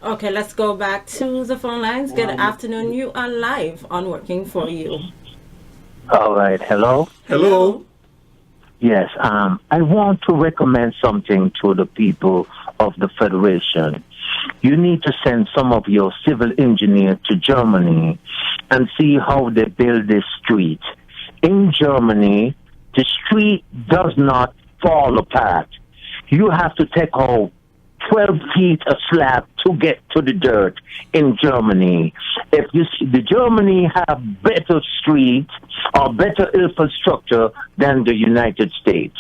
Okay, let's go back to the phone lines. Good afternoon. You are live on Working for You. All right. Hello. Hello. Yes. I want to recommend something to the people of the Federation. You need to send some of your civil engineers to Germany and see how they build this street. In Germany, the street does not fall apart. You have to take out 12 feet of slab to get to the dirt in Germany. If you see, the Germany have better streets or better infrastructure than the United States.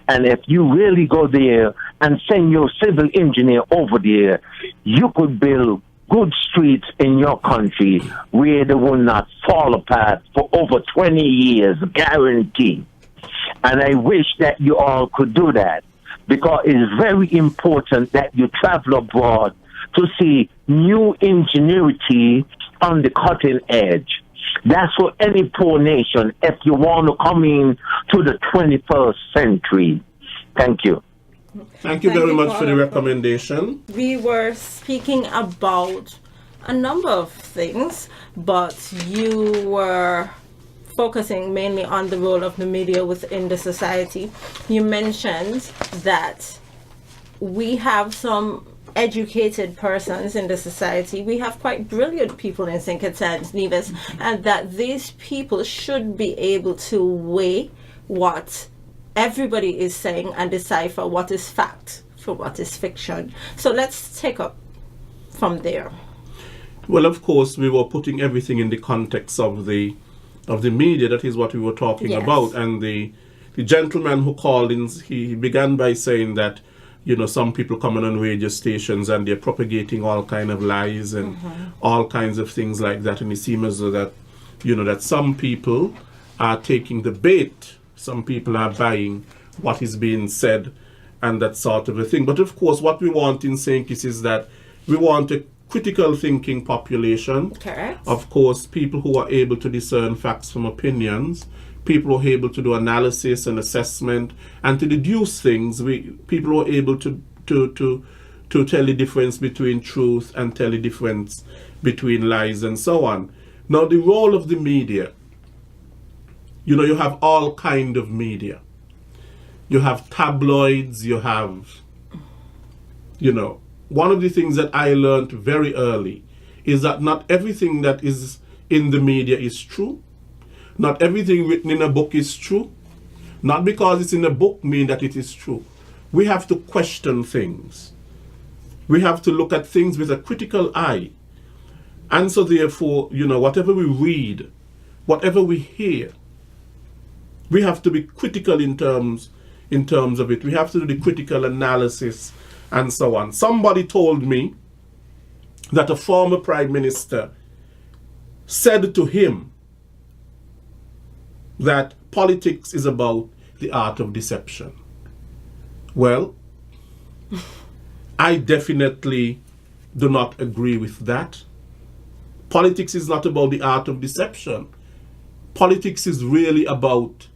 And if you really go there and send your civil engineer over there, you could build good streets in your country where they will not fall apart for over 20 years, guaranteed. And I wish that you all could do that, because it is very important that you travel abroad to see new ingenuity on the cutting edge. That's for any poor nation if you want to come in to the 21st century. Thank you. Thank you very much for the recommendation. We were speaking about a number of things, but you were focusing mainly on the role of the media within the society. You mentioned that we have some educated persons in the society. We have quite brilliant people in St. Kitts and Nevis, and that these people should be able to weigh what everybody is saying and decipher what is fact from what is fiction. So let's take up from there. Well, of course, we were putting everything in the context of the media. That is what we were talking about. And the gentleman who called in, he began by saying that, you know, some people coming on radio stations and they're propagating all kind of lies and all kinds of things like that. And it seems as though that, you know, that some people are taking the bait. Some people are buying what is being said and that sort of a thing. But of course, what we want in St. Kitts is that we want a critical thinking population. Correct. Of course, people who are able to discern facts from opinions, people who are able to do analysis and assessment and to deduce things. People who are able to tell the difference between truth and tell the difference between lies and so on. Now, the role of the media, you know, you have all kind of media. You have tabloids, you have, you know, one of the things that I learned very early is that not everything that is in the media is true. Not everything written in a book is true. Not because it's in a book mean that it is true. We have to question things. We have to look at things with a critical eye. And so therefore, you know, whatever we read, whatever we hear, we have to be critical in terms of it. We have to do the critical analysis and so on. Somebody told me that a former prime minister said to him that politics is about the art of deception. Well, I definitely do not agree with that. Politics is not about the art of deception. Politics is really about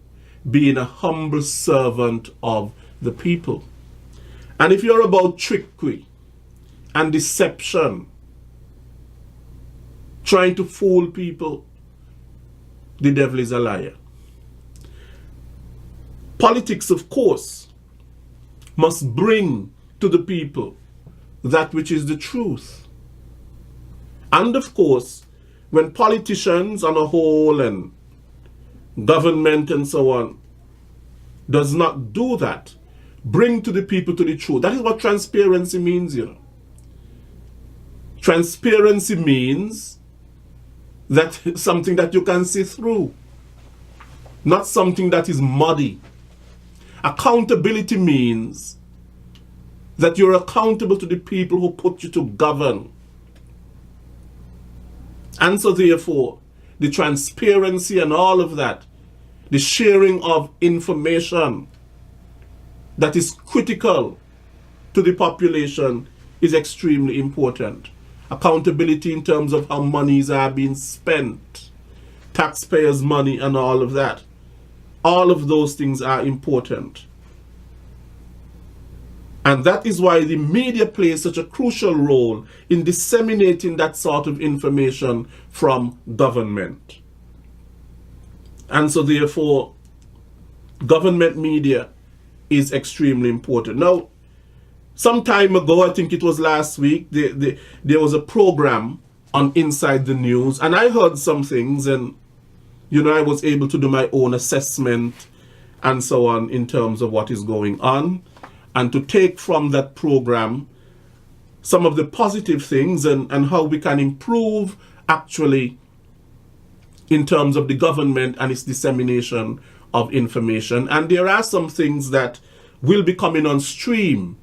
being a humble servant of the people. And if you're about trickery and deception, trying to fool people, the devil is a liar. Politics, of course, must bring to the people that which is the truth. And of course, when politicians on a whole and government and so on does not do that, bring to the people to the truth. That is what transparency means, you know. Transparency means that something that you can see through, not something that is muddy. Accountability means that you're accountable to the people who put you to govern. And so therefore, the transparency and all of that, the sharing of information that is critical to the population is extremely important. Accountability in terms of how monies are being spent, taxpayers' money and all of that. All of those things are important. And that is why the media plays such a crucial role in disseminating that sort of information from government. And so therefore, government media is extremely important. Now, some time ago, I think it was last week, there was a program on Inside the News, and I heard some things, and I was able to do my own assessment and so on in terms of what is going on, and to take from that program some of the positive things and how we can improve actually in terms of the government and its dissemination of information. And there are some things that will be coming on stream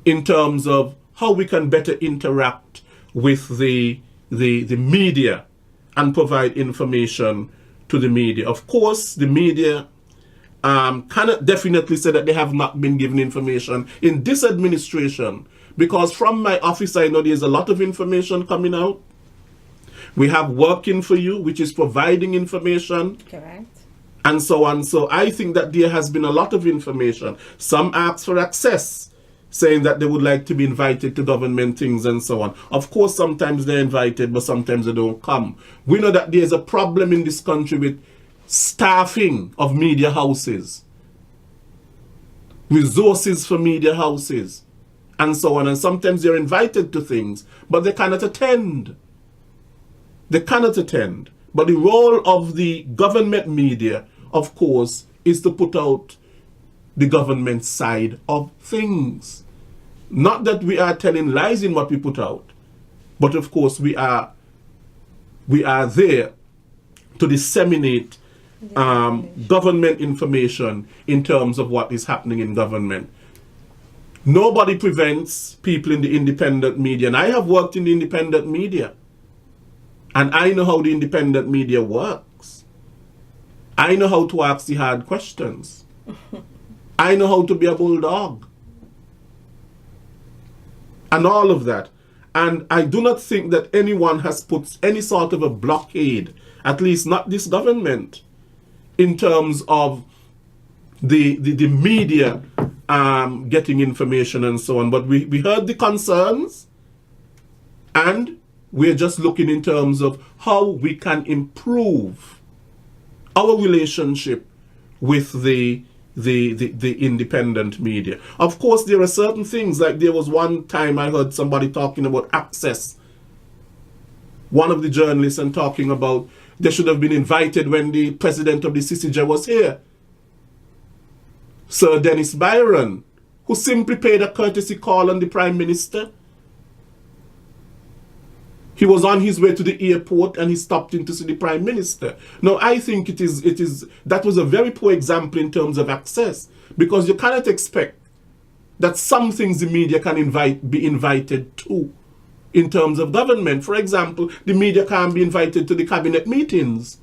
in terms of how we can better interact with the media and provide information to the media. Of course, the media cannot definitely say that they have not been given information in this administration, because from my office I know there's a lot of information coming out. We have Working for You, which is providing information. Correct. And so on. So I think that there has been a lot of information. Some ask for access, saying that they would like to be invited to government things and so on. Of course, sometimes they're invited, but sometimes they don't come. We know that there's a problem in this country with staffing of media houses, resources for media houses, and so on. And sometimes they're invited to things, but they cannot attend. They cannot attend. But the role of the government media, of course, is to put out the government side of things. Not that we are telling lies in what we put out, but of course we are there to disseminate government information in terms of what is happening in government. Nobody prevents people in the independent media, and I have worked in the independent media, and I know how the independent media works. I know how to ask the hard questions. I know how to be a bulldog. And all of that. And I do not think that anyone has put any sort of a blockade, at least not this government, in terms of the media getting information and so on. But we heard the concerns, and we're just looking in terms of how we can improve our relationship with the independent media. Of course, there are certain things, like there was one time I heard somebody talking about access. One of the journalists and talking about they should have been invited when the president of the CCJ was here. Sir Dennis Byron, who simply paid a courtesy call on the Prime Minister. He was on his way to the airport and he stopped in to see the Prime Minister. Now, I think that was a very poor example in terms of access, because you cannot expect that some things the media can be invited to in terms of government. For example, the media can't be invited to the cabinet meetings.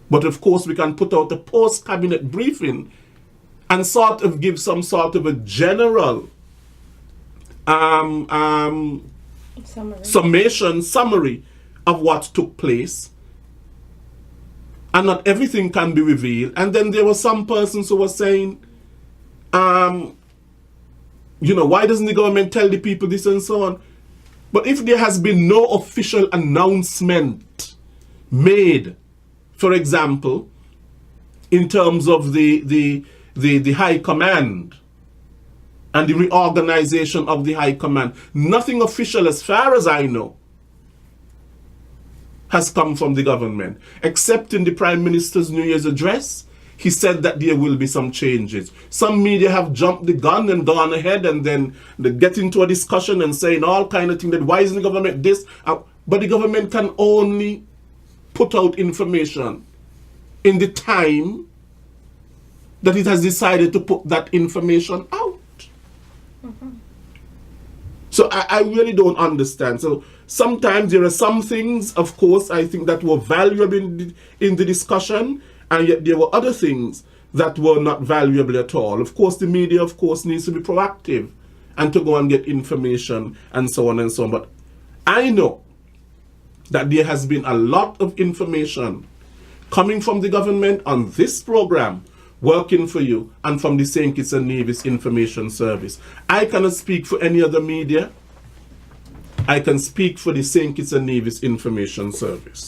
But of course, we can put out a post-cabinet briefing and sort of give some sort of a general summary of what took place, and not everything can be revealed. And then there were some persons who were saying, why doesn't the government tell the people this and so on? But if there has been no official announcement made, for example, in terms of the high command and the reorganization of the high command, nothing official, as far as I know, has come from the government, except in the Prime Minister's New Year's address. He said that there will be some changes. Some media have jumped the gun and gone ahead and then they get into a discussion and saying all kind of things, that why isn't the government this? But the government can only put out information in the time that it has decided to put that information out. Mm-hmm. So I really don't understand. So sometimes there are some things, of course, I think that were valuable in the discussion, and yet there were other things that were not valuable at all. Of course, the media, of course, needs to be proactive and to go and get information and so on and so on. But I know that there has been a lot of information coming from the government on this program working for you and from the St. Kitts and Nevis Information Service. I cannot speak for any other media. I can speak for the St. Kitts and Nevis Information Service.